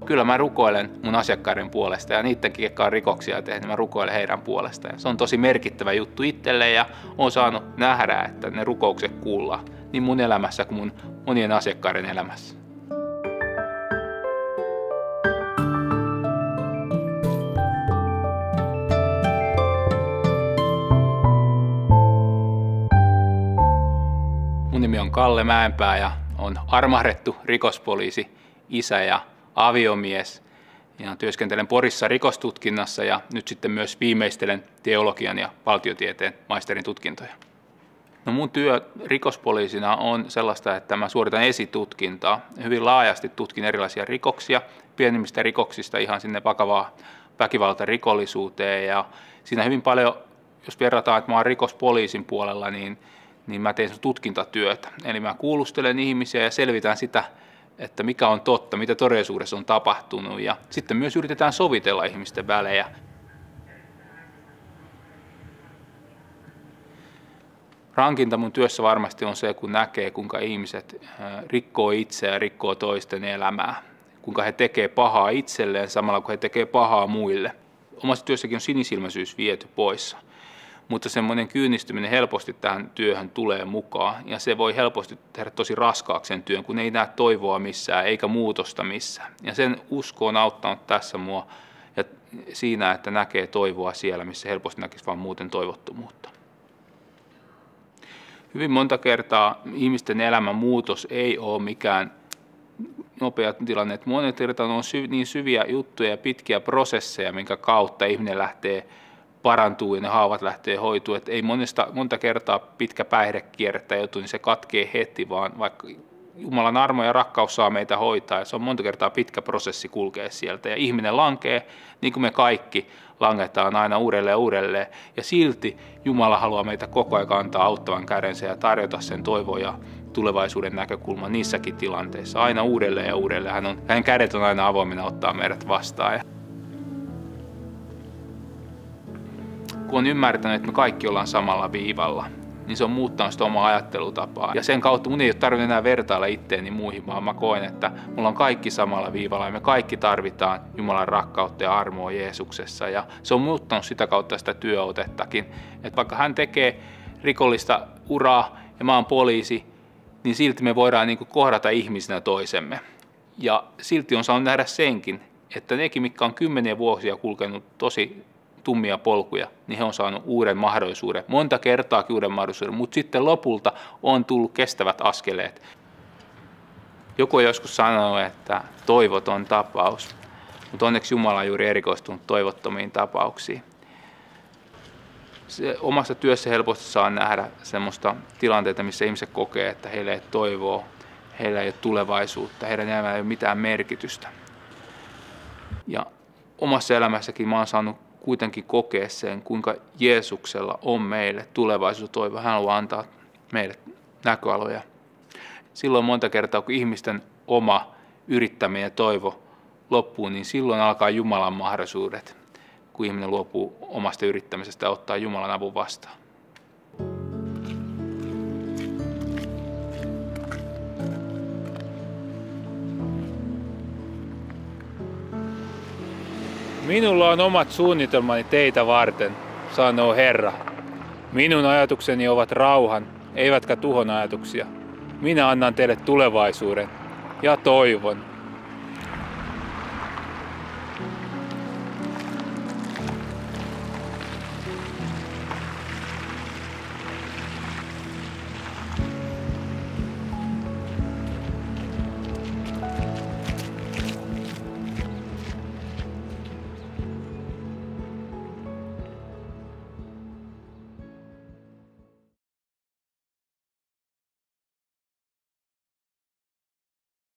Kyllä mä rukoilen mun asiakkaiden puolesta ja niidenkin, jotka on rikoksia tehnyt, mä rukoilen heidän puolestaan. Se on tosi merkittävä juttu itselle ja oon saanut nähdä, että ne rukoukset kuullaan niin mun elämässä kuin mun monien asiakkaiden elämässä. Mun nimi on Kalle Mäenpää ja on armahdettu rikospoliisi, isä ja aviomies. Ja työskentelen Porissa rikostutkinnassa ja nyt sitten myös viimeistelen teologian ja valtiotieteen maisterin tutkintoja. No mun työ rikospoliisina on sellaista, että mä suoritan esitutkintaa. Hyvin laajasti tutkin erilaisia rikoksia, pienimmistä rikoksista ihan sinne vakavaan väkivaltarikollisuuteen. Ja siinä hyvin paljon, jos verrataan, että mä oon rikospoliisin puolella, niin mä teen tutkintatyötä. Eli mä kuulustelen ihmisiä ja selvitän sitä, että mikä on totta, mitä todellisuudessa on tapahtunut. Ja sitten myös yritetään sovitella ihmisten välejä. Rankinta mun työssä varmasti on se, kun näkee, kuinka ihmiset rikkoo itseä ja rikkoo toisten elämää. Kuinka he tekee pahaa itselleen samalla, kun he tekee pahaa muille. Omassa työssäkin on sinisilmäisyys viety pois. Mutta semmoinen kyynistyminen helposti tähän työhön tulee mukaan ja se voi helposti tehdä tosi raskaaksi sen työn, kun ei näe toivoa missään eikä muutosta missään. Ja sen usko on auttanut tässä mua ja siinä, että näkee toivoa siellä, missä helposti näkisi vaan muuten toivottomuutta. Hyvin monta kertaa ihmisten elämän muutos ei ole mikään nopea tilanne. Monet kertaa on niin syviä juttuja ja pitkiä prosesseja, minkä kautta ihminen lähtee parantuu ja ne haavat lähtee hoitumaan. Että ei monta kertaa pitkä päihdekierrettä joutu, niin se katkee heti, vaan vaikka Jumalan armo ja rakkaus saa meitä hoitaa. Ja se on monta kertaa pitkä prosessi kulkea sieltä. Ja ihminen lankee, niin kuin me kaikki langetaan aina uudelleen ja uudelleen. Ja silti Jumala haluaa meitä koko ajan antaa auttavan kädensä ja tarjota sen toivon ja tulevaisuuden näkökulman niissäkin tilanteissa. Aina uudelleen ja uudelleen. Hänen kädet on aina avoimena ottaa meidät vastaan. Kun on ymmärtänyt, että me kaikki ollaan samalla viivalla, niin se on muuttanut sitä omaa ajattelutapaa. Ja sen kautta mun ei ole tarvinnut enää vertailla itteeni muihin, vaan mä koen, että mulla on kaikki samalla viivalla ja me kaikki tarvitaan Jumalan rakkautta ja armoa Jeesuksessa. Ja se on muuttanut sitä kautta sitä työotettakin. Että vaikka hän tekee rikollista uraa ja mä oon poliisi, niin silti me voidaan kohdata ihmisinä toisemme. Ja silti on saanut nähdä senkin, että nekin, mitkä on 10 vuosia kulkenut tosi tummia polkuja, niin he on saanut uuden mahdollisuuden, monta kertaa uuden mahdollisuuden, mutta sitten lopulta on tullut kestävät askeleet. Joku on joskus sanonut, että toivoton tapaus, mutta onneksi Jumala on juuri erikoistunut toivottomiin tapauksiin. Se omassa työssä helposti saa nähdä semmoista tilanteita, missä ihmiset kokee, että heillä ei ole toivoa, heillä ei ole tulevaisuutta, heidän elämällä ei ole mitään merkitystä. Ja omassa elämässäkin mä oon saanut kuitenkin kokea sen, kuinka Jeesuksella on meille tulevaisuustoivo. Hän haluaa antaa meille näköaloja. Silloin monta kertaa, kun ihmisten oma yrittäminen ja toivo loppuu, niin silloin alkaa Jumalan mahdollisuudet, kun ihminen luopuu omasta yrittämisestä ja ottaa Jumalan avun vastaan. Minulla on omat suunnitelmani teitä varten, sanoo Herra. Minun ajatukseni ovat rauhan, eivätkä tuhon ajatuksia. Minä annan teille tulevaisuuden ja toivon.